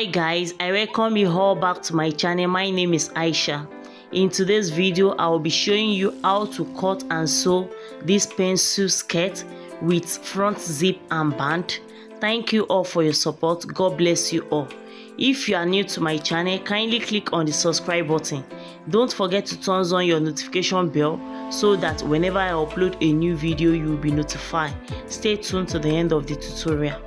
Hi guys, I welcome you all back to my channel. My name is Aisha. In today's video, I will be showing you how to cut and sew this pencil skirt with front zip and band. Thank you all for your support. God bless you all. If you are new to my channel, kindly click on the subscribe button. Don't forget to turn on your notification bell so that whenever I upload a new video, you will be notified. Stay tuned to the end of the tutorial.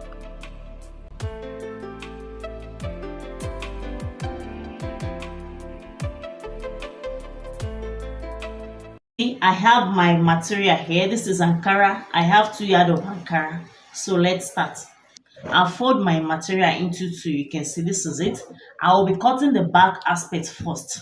I have my material here. This is Ankara. I have 2 yards of Ankara. So let's start. I'll fold my material into 2. You can see this is it. I will be cutting the back aspect first.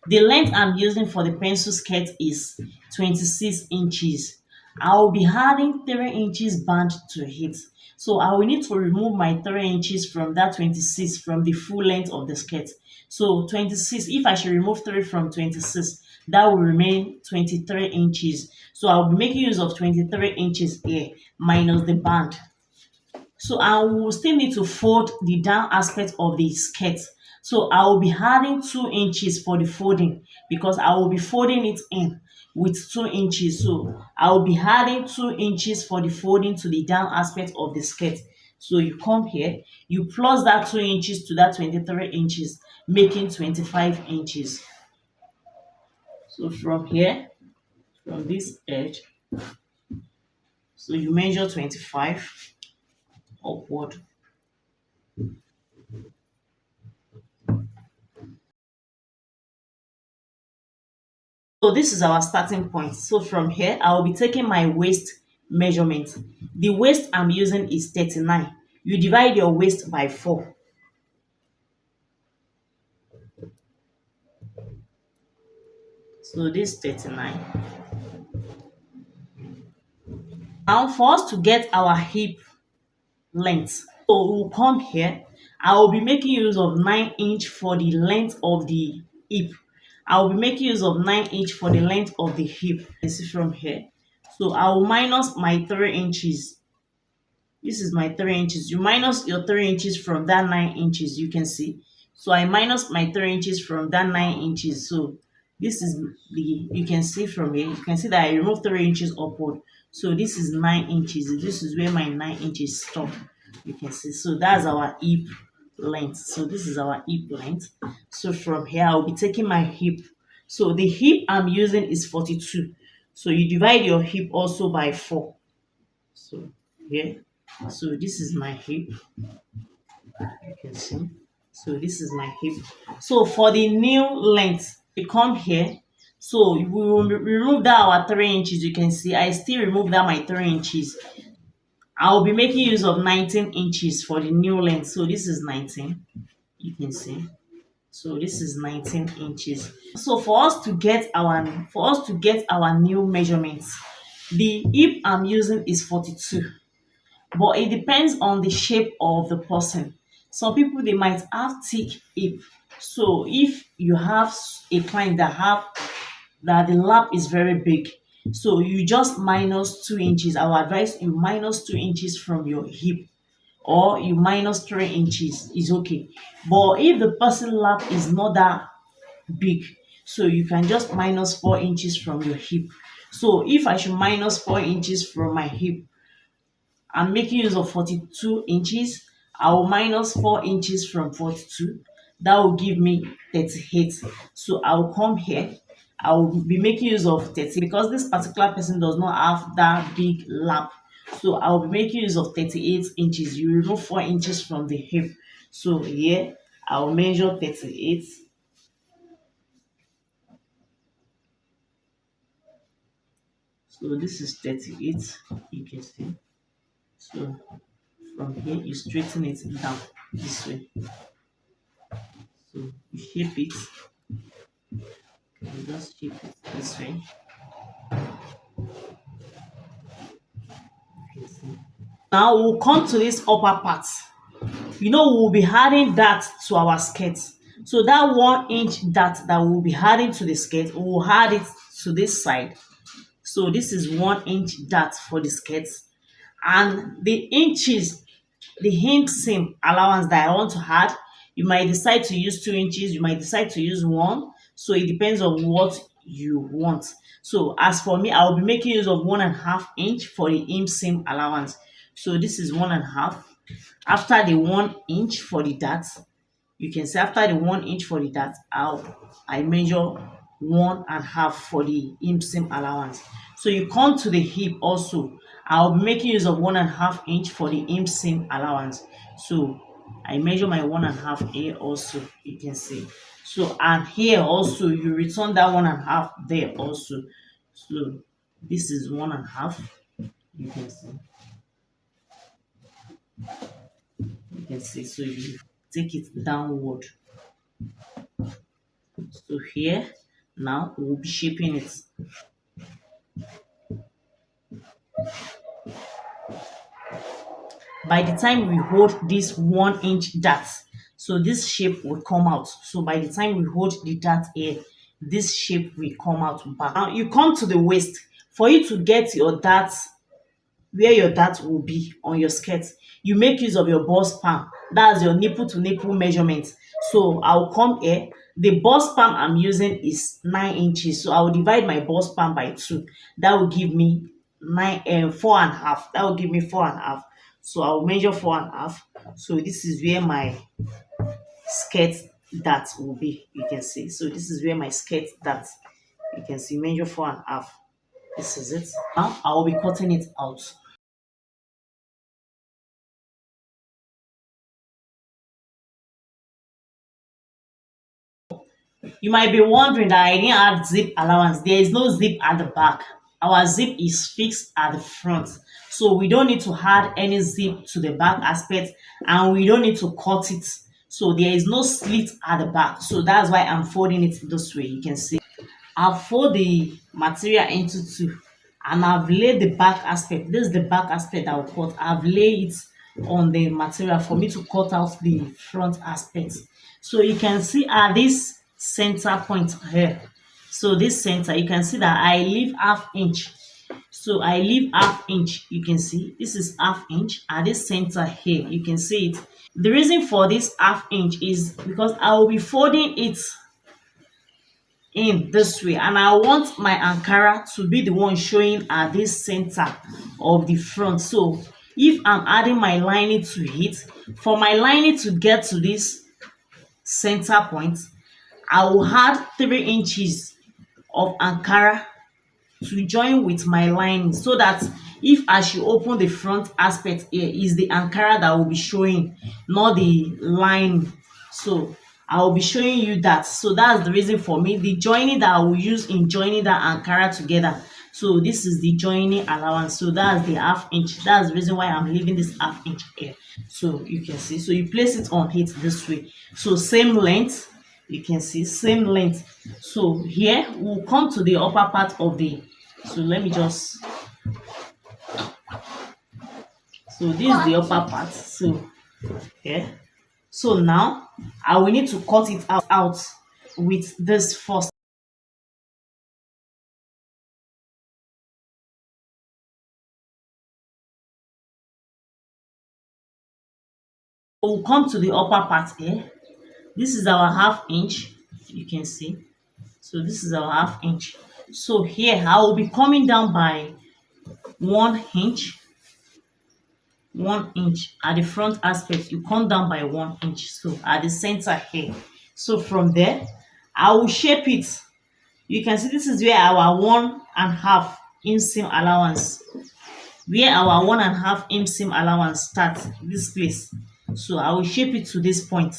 The length I'm using for the pencil skirt is 26 inches. I will be adding 3 inches band to it. So I will need to remove my 3 inches from that 26 from the full length of the skirt. So 26, if I should remove 3 from 26, that will remain 23 inches. So I'll be making use of 23 inches here minus the band. So I will still need to fold the down aspect of the skirt. So I will be adding 2 inches for the folding because I will be folding it in with 2 inches. So I will be adding 2 inches for the folding to the down aspect of the skirt. So you come here, you plus that 2 inches to that 23 inches, making 25 inches. So from here, from this edge, so you measure 25 upward. So this is our starting point. So from here, I will be taking my waist measurement. The waist I'm using is 39. You divide your waist by 4. So this is 39. Now for us to get our hip length, so we'll come here. I will be making use of 9 inch for the length of the hip. I will be making use of 9 inch for the length of the hip. You see from here. So I will minus my 3 inches. This is my 3 inches. You minus your 3 inches from that 9 inches. You can see. So I minus my 3 inches from that 9 inches. So this is you can see from here. You can see that I removed 3 inches upward. So this is 9 inches. This is where my 9 inches stop. You can see. So that's our hip length. So this is our hip length. So from here, I'll be taking my hip. So the hip I'm using is 42. So you divide your hip also by 4. So here. So this is my hip. You can see. So this is my hip. So for the new length, you come here. So we will remove that our 3 inches. You can see I still remove that my 3 inches. I'll be making use of 19 inches for the new length. So this is 19. You can see. So this is 19 inches. So for us to get our new measurements, the hip I'm using is 42. But it depends on the shape of the person. Some people, they might have thick hip. So if you have a client that the lap is very big, so you just minus 2 inches. I will advise you minus 2 inches from your hip, or you minus 3 inches is okay. But if the person lap is not that big, so you can just minus 4 inches from your hip. So if I should minus 4 inches from my hip, I'm making use of 42 inches. I will minus 4 inches from 42. That will give me 38. So I will come here. I will be making use of 30 because this particular person does not have that big lap. So I will be making use of 38 inches. You remove 4 inches from the hip. So here I will measure 38. So this is 38. You can see. So from here you straighten it down this way. So you shape it. You just shape it this way. Now we'll come to this upper part. We'll be adding that to our skirt. So that 1 inch that we'll be adding to the skirt, we'll add it to this side. So this is 1 inch dart for the skirt. And the inches the hem seam allowance that I want to add. You might decide to use 2 inches, you might decide to use one. So it depends on what you want. So as for me, I will be making use of 1.5 inch for the hem seam allowance. So this is 1.5. After the 1 inch for the dart, you can see after the 1 inch for the dart, I measure 1.5 for the hem seam allowance. So you come to the hip also. I'll be making use of 1.5 inch for the hem seam allowance. So I measure my 1.5 here also, you can see. So and here also you return that 1.5 there also. So this is 1.5. You can see. You can see. So you take it downward. So here now we'll be shaping it. By the time we hold this 1 inch dart, so this shape will come out. So by the time we hold the dart here, this shape will come out back. Now you come to the waist. For you to get your dart where your dart will be on your skirt, you make use of your bust palm. That's your nipple to nipple measurement. So I'll come here. The bust palm I'm using is 9 inches. So I will divide my bust palm by 2. That will give me 4.5. That will give me 4.5. So I'll measure 4.5. So this is where my skirt dart will be. You can see. So this is where my skirt dart. You can see measure 4.5. This is it. Now I will be cutting it out. You might be wondering that I didn't add zip allowance. There is no zip at the back. Our zip is fixed at the front. So we don't need to add any zip to the back aspect, and we don't need to cut it. So there is no slit at the back. So that's why I'm folding it this way. You can see. I've fold the material into 2, and I've laid the back aspect. This is the back aspect I will cut. I've laid it on the material for me to cut out the front aspect. So you can see at this center point here. So this center, you can see that I leave 1/2 inch. So I leave 1/2 inch. You can see this is 1/2 inch at this center here. You can see it. The reason for this 1/2 inch is because I will be folding it in this way, and I want my Ankara to be the one showing at this center of the front. So if I'm adding my lining to it, for my lining to get to this center point, I will add 3 inches of Ankara to join with my lining, so that if I should open the front aspect here, is the Ankara that will be showing, not the line. So I will be showing you that. So that's the reason for me, the joining that I will use in joining that Ankara together. So this is the joining allowance. So that's the 1/2 inch. That's the reason why I'm leaving this 1/2 inch here. So you can see. So you place it on it this way. So same length. You can see same length. So here we'll come to the upper part of the. So let me just. So this is the upper part. So here. So now I will need to cut it out with this first. We'll come to the upper part here. This is our 1/2 inch. You can see. So this is our 1/2 inch. So here I will be coming down by 1 inch. 1 inch at the front aspect. You come down by 1 inch. So at the center here. So from there, I will shape it. You can see this is where our 1.5 inch seam allowance. Where our 1.5 inch seam allowance starts. This place. So I will shape it to this point.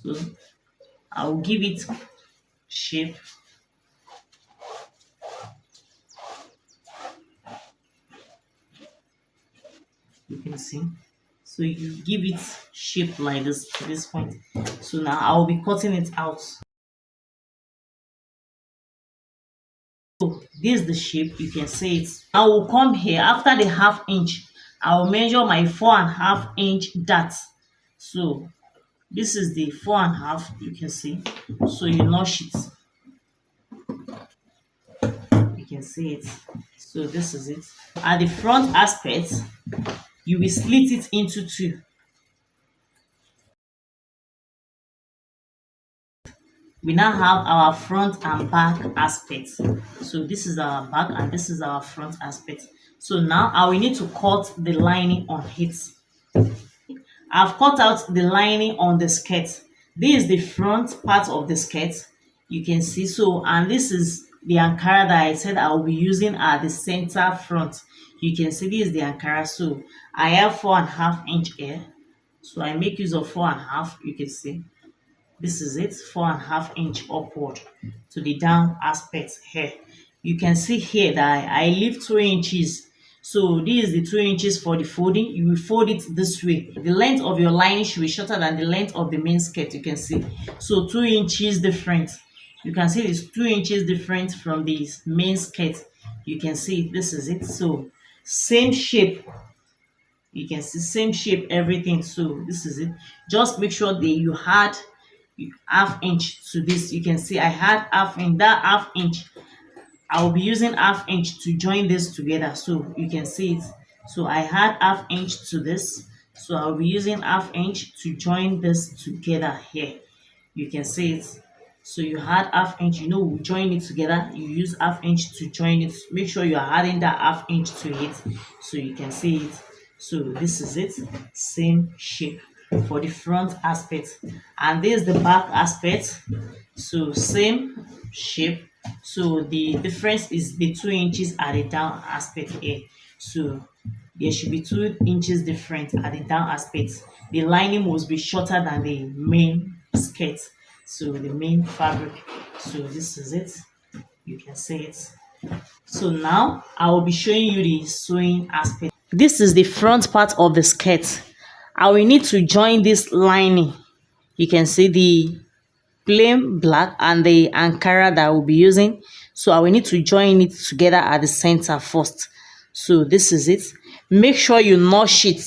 So I will give it shape. You can see. So you give it shape like this to this point. So now I will be cutting it out. So this is the shape. You can see it. I will come here after the 1/2 inch. I will measure my 4.5 inch dart. So this is the 4.5. You can see. So you notch it. You can see it. So this is it. At the front aspect, you will slit it into two. We now have our front and back aspect. So this is our back and this is our front aspect. So now I will need to cut the lining on it. I've cut out the lining on the skirt. This is the front part of the skirt. You can see so, and this is the Ankara that I said I will be using at the center front. You can see this is the Ankara. So I have 4.5 inch here. So I make use of 4.5. You can see this is it, 4.5 inch upward to the down aspect here. You can see here that I leave 2 inches. So this is the 2 inches for the folding. You will fold it this way. The length of your lining should be shorter than the length of the main skirt. You can see. So 2 inches different. You can see it's 2 inches different from the main skirt. You can see this is it. So same shape. You can see same shape, everything. So this is it. Just make sure that you had 1/2 inch to this. You can see I had half inch. That 1/2 inch, I will be using 1/2 inch to join this together. So you can see it. So I had 1/2 inch to this. So I'll be using 1/2 inch to join this together here. You can see it. So you had 1/2 inch, you know, we join it together. You use 1/2 inch to join it. Make sure you are adding that 1/2 inch to it. So you can see it. So this is it. Same shape for the front aspect, and this is the back aspect. So same shape. So the difference is the 2 inches at the down aspect here. So there should be 2 inches different at the down aspect. The lining must be shorter than the main skirt, so the main fabric. So this is it. You can see it. So now I will be showing you the sewing aspect. This is the front part of the skirt. I will need to join this lining. You can see the plain black and the Ankara that I will be using. So I will need to join it together at the center first. So this is it. Make sure you notch it.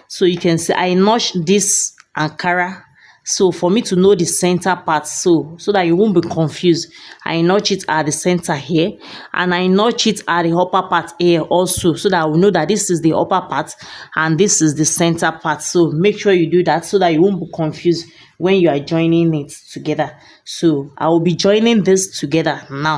So you can see I notched this Ankara. So for me to know the center part, so that you won't be confused, I notch it at the center here, and I notch it at the upper part here also, so that I will know that this is the upper part and this is the center part. So make sure you do that so that you won't be confused when you are joining it together. So I will be joining this together now.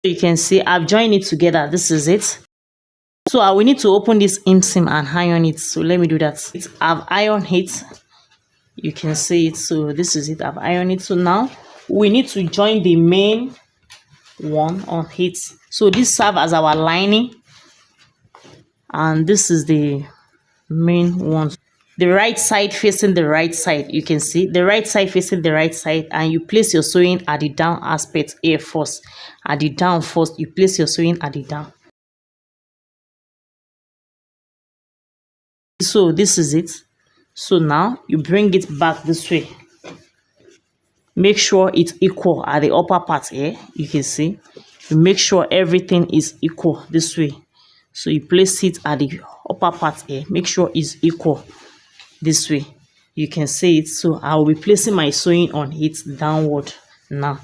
You can see I've joined it together. This is it. So I will need to open this inseam and iron it. So let me do that. I've ironed it. You can see it. So this is it. I've ironed it. So now we need to join the main one on it. So this serves as our lining, and this is the main one. The right side facing the right side. You can see the right side facing the right side, and you place your sewing at the down aspect here first. At the down first, you place your sewing at the down. So this is it. So now you bring it back this way. Make sure it's equal at the upper part here. You can see. You make sure everything is equal this way. So you place it at the upper part here. Make sure it's equal this way. You can see it. So I will be placing my sewing on it downward now.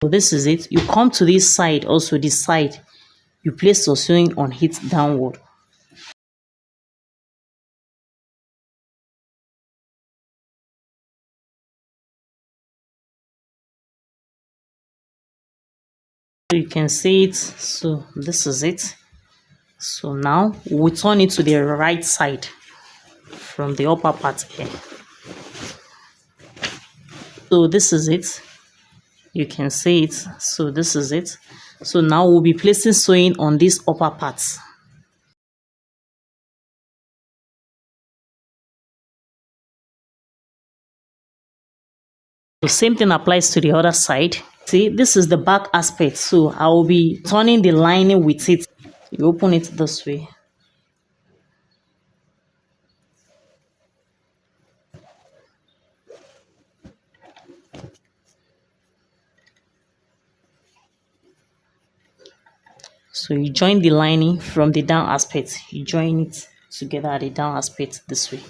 So this is it. You come to this side, also this side. You place your sewing on it downward. So you can see it. So this is it. So now we turn it to the right side from the upper part here. So this is it. You can see it. So this is it. So now we'll be placing sewing on this upper part. The same thing applies to the other side. See, this is the back aspect. So I will be turning the lining with it. You open it this way. So you join the lining from the down aspect. You join it. together at the down aspect this way.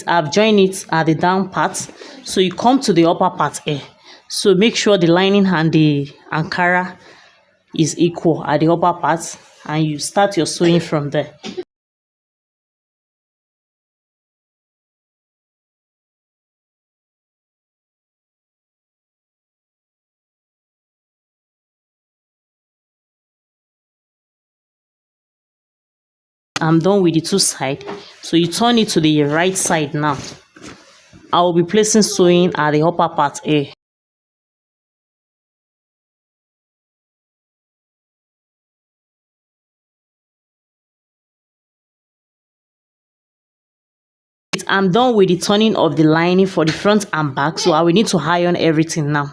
I've joined it at the down part, so you come to the upper part here. So make sure the lining and the ankara is equal at the upper part, and you start your sewing from there. I'm done with the two sides, so you turn it to the right side now. I will be placing sewing at the upper part here. I'm done with the turning of the lining for the front and back, so I will need to iron everything now.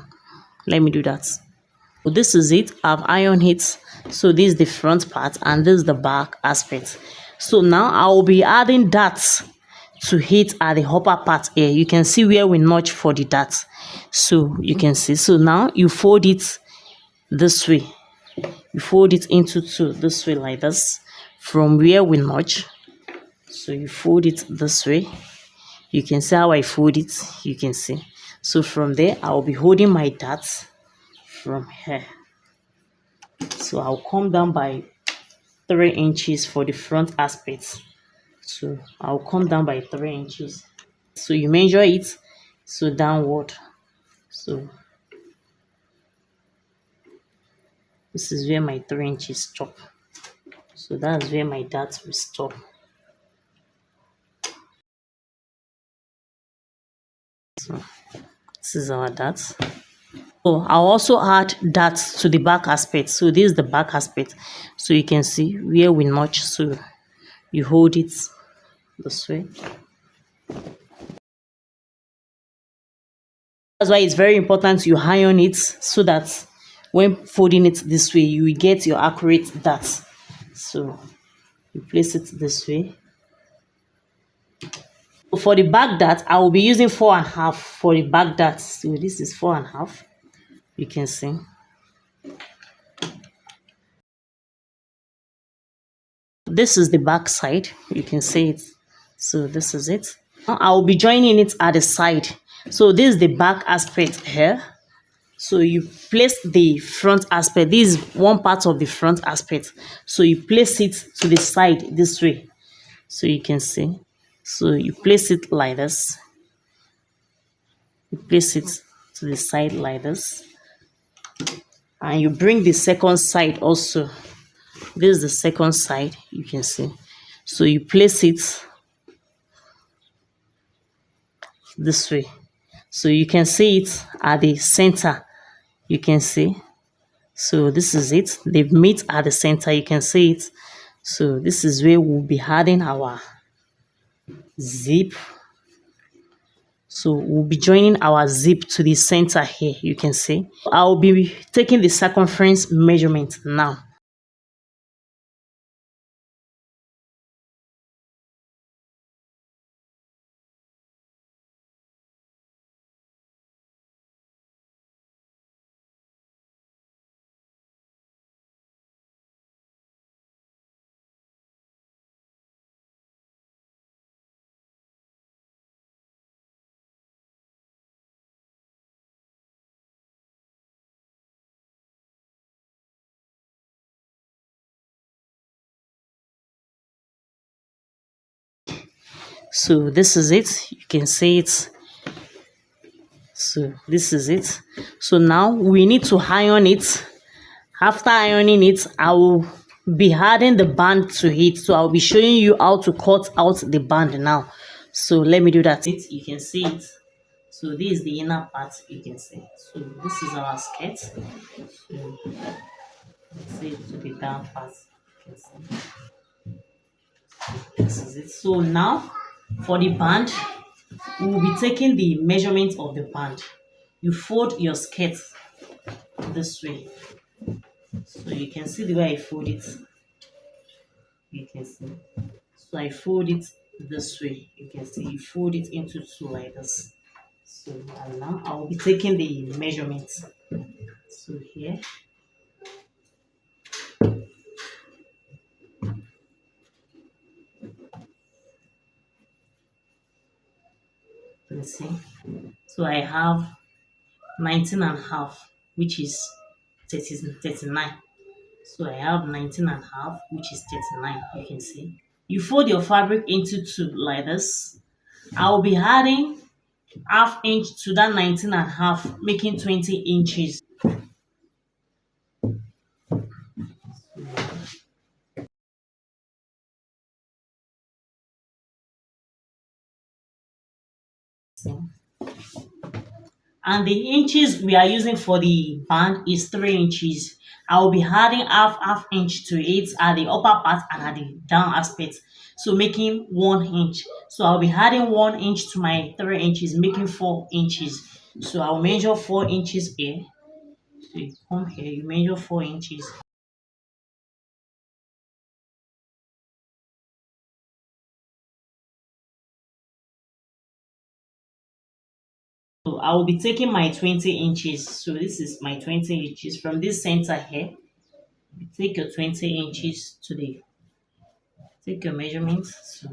Let me do that. So this is it. I've ironed it. So this is the front part and this is the back aspect. So now I will be adding darts to hit at the upper part here. You can see where we notch for the darts. So you can see. So now you fold it this way. You fold it into two this way like this from where we notch. So you fold it this way. You can see how I fold it. You can see. So from there, I will be holding my darts from here. So I'll come down by 3 inches for the front aspect. So I'll come down by 3 inches. So you measure it, so downward. So this is where my 3 inches stop. So that's where my darts will stop. So this is our darts. So I'll also add darts to the back aspect. So this is the back aspect. So you can see where we notch. So you hold it this way. That's why it's very important you iron it, so that when folding it this way, you will get your accurate darts. So you place it this way. For the back dart, I will be using 4.5 for the back dart. So this is 4.5. You can see. This is the back side. You can see it. So this is it. Now I will be joining it at the side. So this is the back aspect here. So you place the front aspect. This is one part of the front aspect. So you place it to the side this way. So you can see. So you place it like this. You place it to the side like this. And you bring the second side also. This is the second side, you can see. So you place it this way. So you can see it at the center. You can see. So this is it. They've met at the center. You can see it. So this is where we'll be adding our zip. So we'll be joining our zip to the center here. You can see. I'll be taking the circumference measurement now. So this is it. You can see it. So this is it. So now we need to iron it. After ironing it, I will be adding the band to it. So I'll be showing you how to cut out the band now. So let me do that. You can see it. So this is the inner part. You can see. So this is our skirt. So see it to the down part. You can see. This is it. So now for the band, we will be taking the measurement of the band. You fold your skirt this way. So you can see the way I fold it. You can see. So I fold it this way. You can see you fold it into two like this. So and now I will be taking the measurements. So here Let's see. So I have 19 and a half, which is 39. So I have 19 and a half, which is 39. You can see. You fold your fabric into two like this. I'll be adding half inch to that 19 and a half, making 20 inches. And the inches we are using for the band is 3 inches. I will be adding half inch to it at the upper part and at the down aspect, so making 1 inch. So I'll be adding 1 inch to my 3 inches, making 4 inches. So I'll measure 4 inches here. So you come here, you measure 4 inches. So I will be taking my 20 inches. So this is my 20 inches from this center here. You take your 20 inches to the, take your measurements. So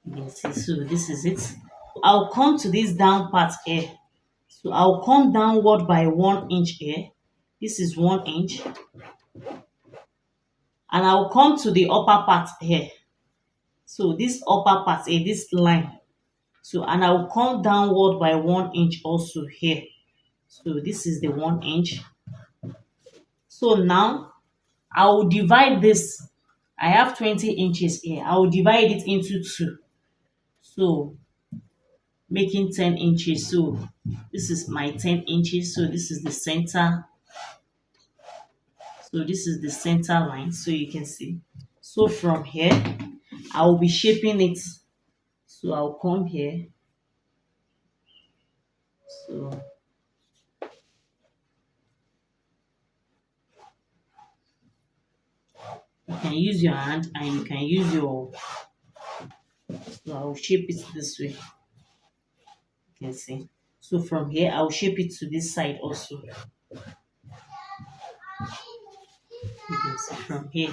you can see, so this is it. I'll come to this down part here. So I'll come downward by 1 inch here. This is 1 inch. And I'll come to the upper part here. So this upper part here, this line. So, and I'll come downward by 1 inch also here. So this is the 1 inch. So now I will divide this. I have 20 inches here. I will divide it into two. So making 10 inches. So this is my 10 inches. So this is the center. So this is the center line. So you can see. So from here, I will be shaping it. So I'll come here. So you can use your hand and you can use your, so I'll shape it this way. You can see. So from here, I'll shape it to this side also. You can see from here,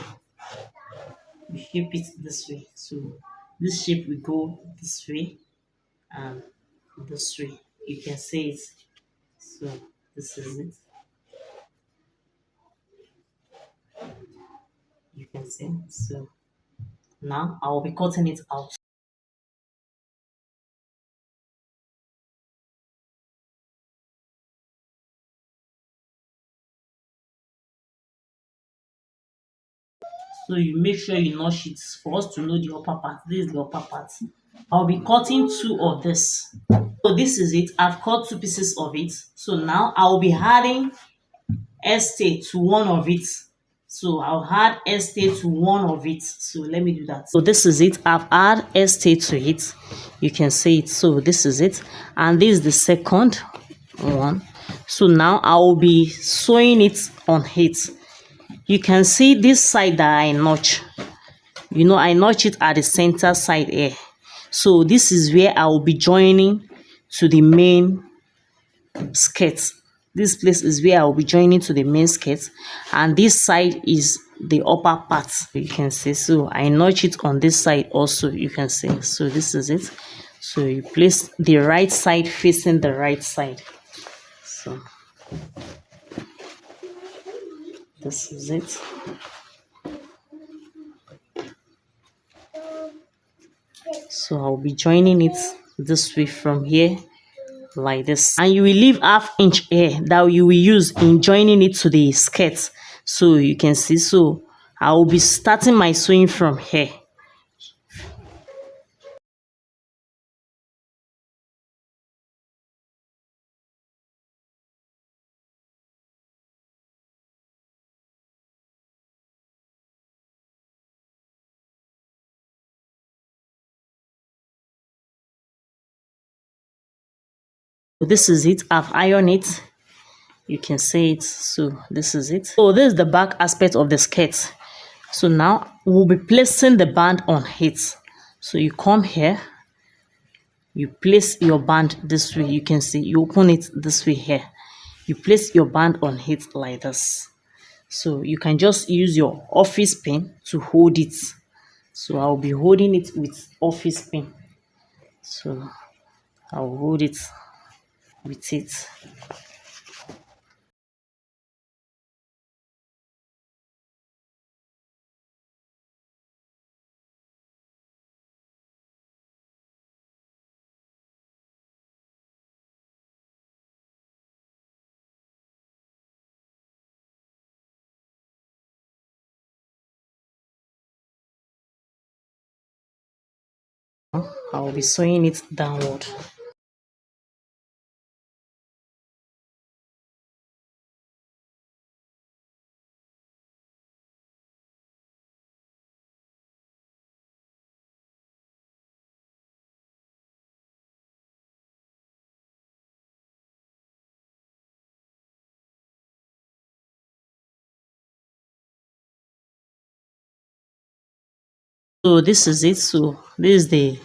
we shape it this way. So this shape will go this way and this way. You can see it. So this is it. You can see. So now I will be cutting it out. So you make sure you notch it for us to know the upper part. This is the upper part. I'll be cutting two of this. So this is it. I've cut two pieces of it. So now I'll be adding stay to one of it. So I'll add stay to one of it. So let me do that. So this is it. I've added stay to it. You can see it. So this is it. And this is the second one. So now I will be sewing it on it. You can see this side that I notch. You know, I notch it at the center side here. So this is where I will be joining to the main skirt. This place is where I will be joining to the main skirt. And this side is the upper part. You can see. So I notch it on this side also. You can see. So this is it. So you place the right side facing the right side. So this is it. So I'll be joining it this way from here like this, and you will leave half inch here that you will use in joining it to the skirt. So you can see. So I will be starting my sewing from here. This is it. I've ironed it. You can see it. So this is it. So this is the back aspect of the skirt. So now we'll be placing the band on it. So you come here. You place your band this way. You can see you open it this way here. You place your band on it like this. So you can just use your office pen to hold it. So I'll be holding it with office pen. So I'll hold it with it. I'll be sewing it downward. So this is it. So this is the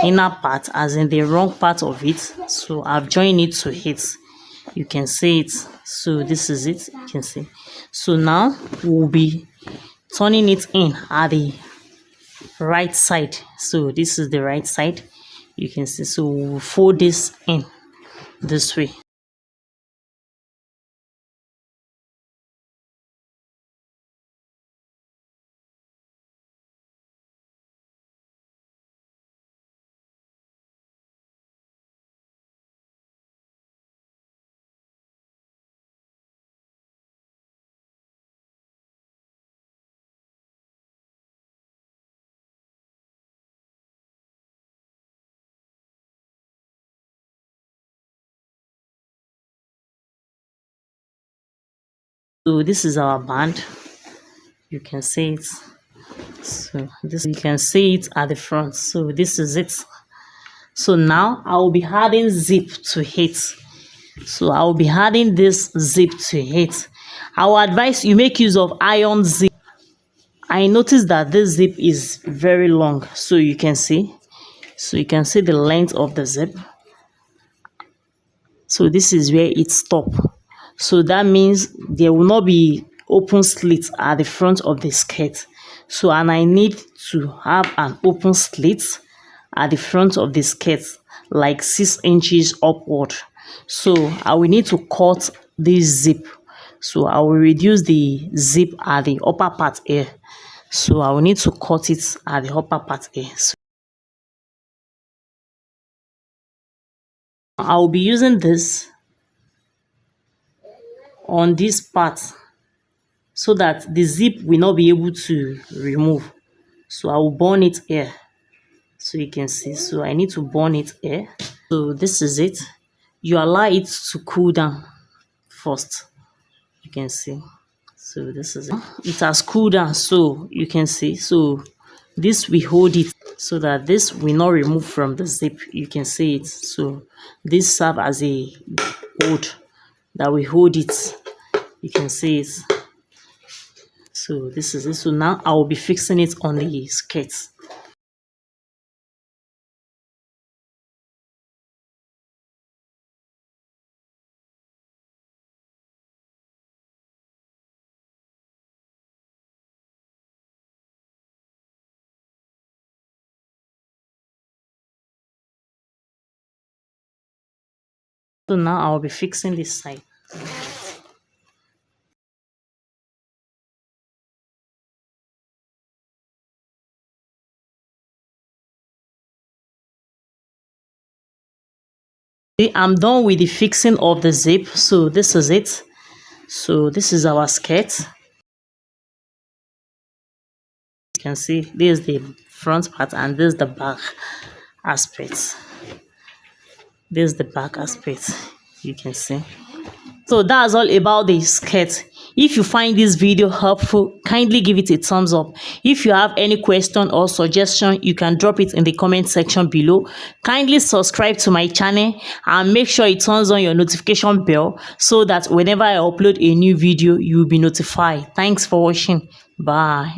inner part, as in the wrong part of it. So I've joined it to it. You can see it. So this is it. You can see. So now we'll be turning it in at the right side. So this is the right side. You can see. So we'll fold this in this way. So this is our band. You can see it. So this, you can see it at the front. So this is it. So now I will be adding zip to it. So I will be adding this zip to it. I will advise you make use of iron zip. I noticed that this zip is very long. So you can see. So you can see the length of the zip. So this is where it stops. So that means there will not be open slits at the front of the skirt. So, and I need to have an open slit at the front of the skirt, like 6 inches upward. So I will need to cut this zip. So I will reduce the zip at the upper part here. So I will need to cut it at the upper part here. So I will be using this on this part so that the zip will not be able to remove. So I will burn it here. So you can see. So I need to burn it here. So this is it. You allow it to cool down first. You can see. So this is it. It has cooled down. So you can see. So this we hold it so that this will not remove from the zip. You can see it. So this serves as a hold that we hold it. You can see it. So this is it. So now I will be fixing it on the skirt. So now I'll be fixing this side. I'm done with the fixing of the zip. So this is it. So this is our skirt. You can see this is the front part and this is the back aspect. This is the back aspect. You can see. So that's all about the skirt. If you find this video helpful, kindly give it a thumbs up. If you have any question or suggestion, you can drop it in the comment section below. Kindly subscribe to my channel and make sure it turns on your notification bell so that whenever I upload a new video, you will be notified. Thanks for watching. Bye.